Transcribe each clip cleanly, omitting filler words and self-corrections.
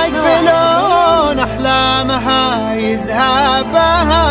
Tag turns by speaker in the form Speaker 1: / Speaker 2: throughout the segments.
Speaker 1: يقبلون أحلامها يزهبها.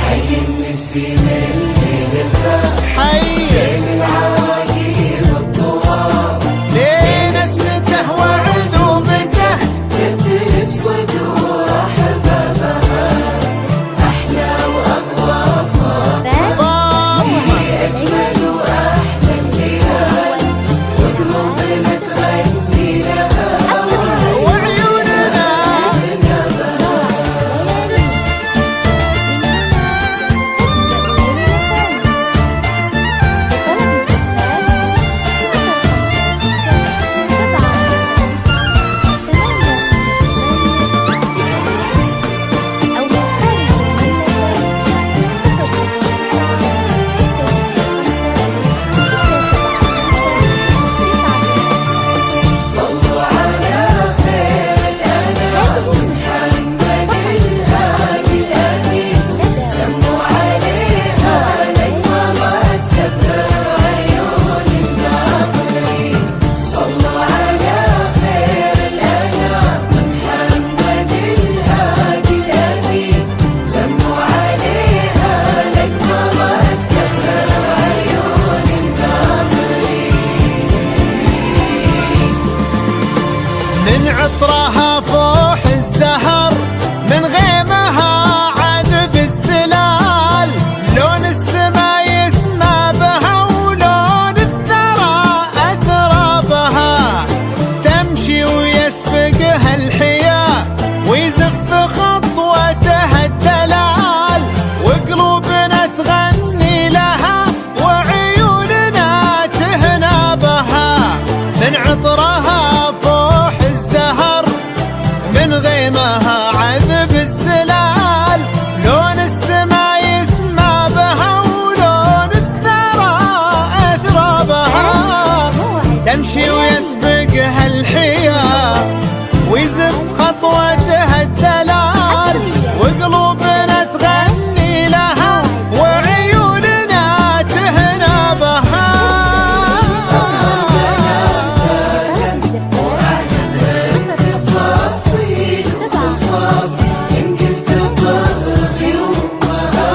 Speaker 2: حي النسيم الليل الفاح
Speaker 1: حي
Speaker 2: بين العواقير الطوال
Speaker 1: لين اسمته وعذوبته
Speaker 2: تدري الصدور أحبابها أحلى وأغلى
Speaker 1: فاطمة
Speaker 2: هي أجمل وأحلى الليالي وقلوبنا تغني لها
Speaker 1: وعيوننا
Speaker 2: صلوا على خير الأنام محمد الهادي الأمين سموا عليها نجمة تكبر عيون الناظرين. صلوا على خير الأنام محمد الهادي الأمين سموا عليها نجمة تكبر عيون الناظرين.
Speaker 1: من عطرها فوح الزهر من غيمها عذب الزلال لون السما يسمى بها ولون الثرى أثرى بها تمشي ويسبقها الحياء ويزف خطوتها الدلال وقلوبنا تغني لها وعيوننا تهنى بها. من عطرها فوح الزهر من غيمها عذب الزلال لون السما يسمى بها ولون الثرى أثرى بها تمشي ويسبقها الحياء ويزف خطوتها الدلال وقلوبنا تغني لها وعيوننا تهنى بها.
Speaker 2: تفاصيل وخصاب إن قلت الظهر يومها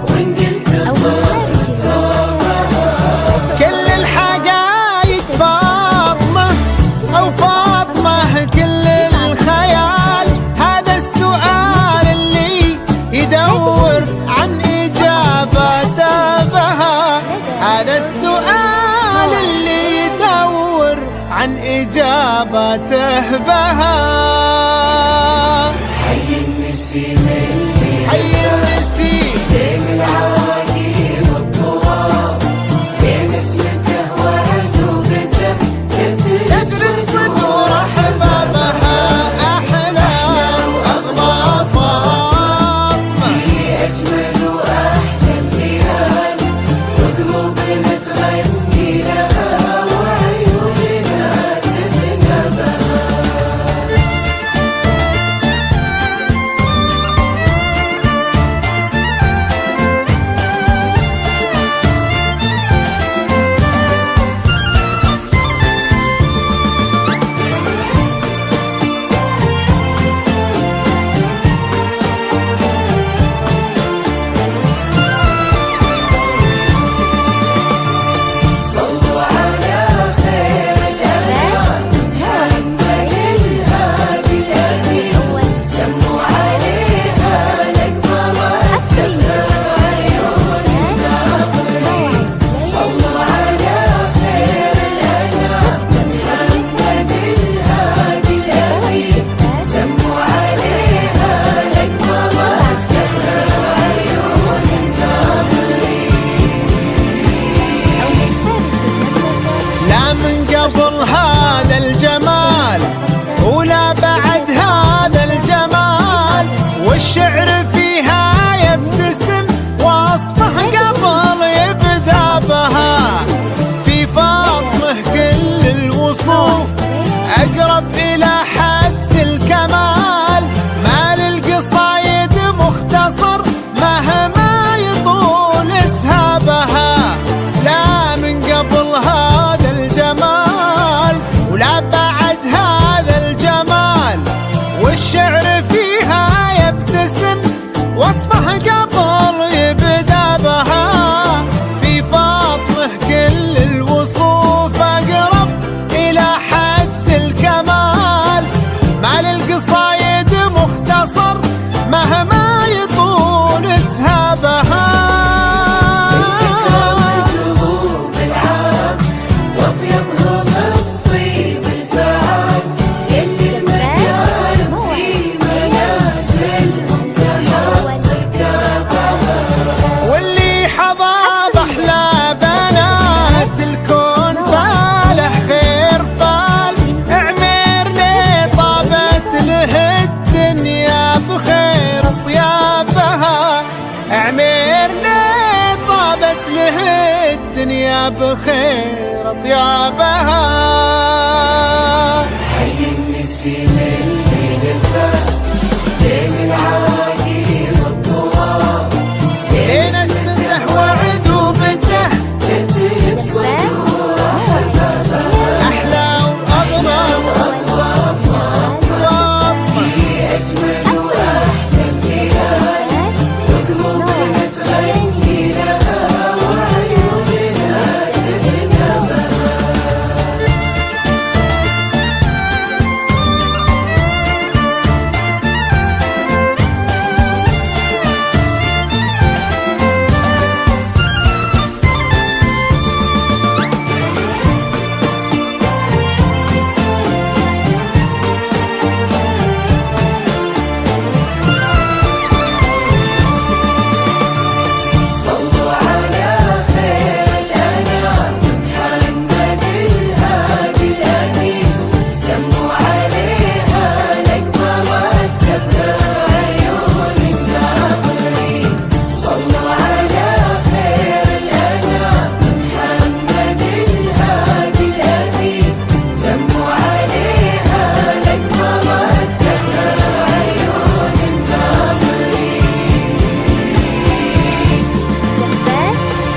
Speaker 2: وإن قلت الظهر ترابها.
Speaker 1: كل الحقايق فاطمة أو فاطمة كل الخيال هذا السؤال اللي يدور عن إجابته بها. هذا السؤال اللي يدور عن إجابته بها.
Speaker 2: حي النسيم الليل
Speaker 1: حي النسيم
Speaker 2: بين العواقير الطوال بين اسمته وعذوبته
Speaker 1: تدرك
Speaker 2: تدري
Speaker 1: صدور أحبابها أحلى وأغلى فاطمة.
Speaker 2: هي أجمل وأحلى الليالي وقلوبنا تغني لها وعيوننا تهنى بها. صلوا على خير الأنام محمد الهادي الأمين سموا عليها نجمة تكبر عيون الناظرين. صلوا على خير الأنام محمد الهادي الأمين سموا عليها نجمة تكبر عيون الناظرين.
Speaker 1: لا من قبل هذا الجمال ولا بعد هذا الجمال والشعر فيها يبتسم وصفه قبل يبدأ بها. في فاطمة كل الوصوف أقرب إلى حد الكمال ما للقصايد مختصر مهما يطول اسهابها. لا من قبل هذا الجمال ولا بعد هذا الجمال والشعر فيها يبتسم وصفه قبل يبدأ بها. في فاطمة كل الوصوف أقرب إلى حد الكمال، ما للقصايد مختصر مهما يطول اسهابها. الدنيا بخير طيابها.
Speaker 3: حي النسيم اللي نبه بين العراقيل والطواب،
Speaker 1: بين اسمته وعذوبته
Speaker 3: تدري الصدور
Speaker 1: أحلى وأغرب وأطمع
Speaker 3: في أجمل وأحلى البلاد، وقلوبنا تغني لها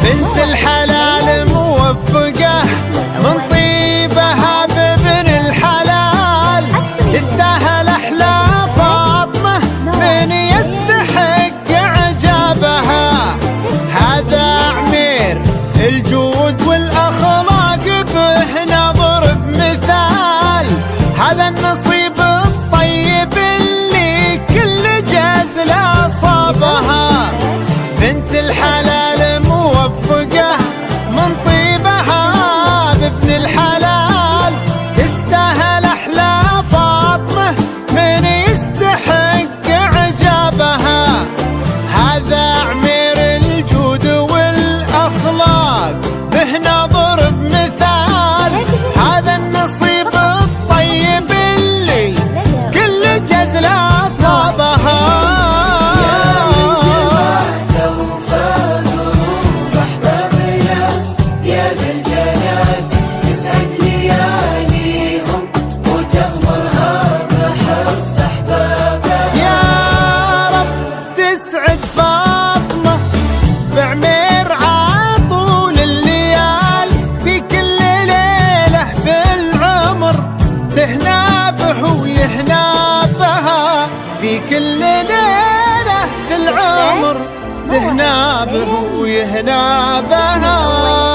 Speaker 1: بنت الحلال موفقة من طيبها بابن الحلال، تستاهل أحلى فاطمة من يستحق إعجابها. هذا عمير الجود والأخلاق به نضرب مثال، هذا النصيب الطيب اللي كل جزل أصابها. بنت الحلال موفقة من طيبها بابن الحلال، تستاهل أحلى فاطمة من يستحق إعجابها. هذا عمير الجود والأخلاق به نضرب مثال، هذا النصيب الطيب اللي كل جزل أصابها. في كل ليلة في العمر تهنا به ويهنا بها.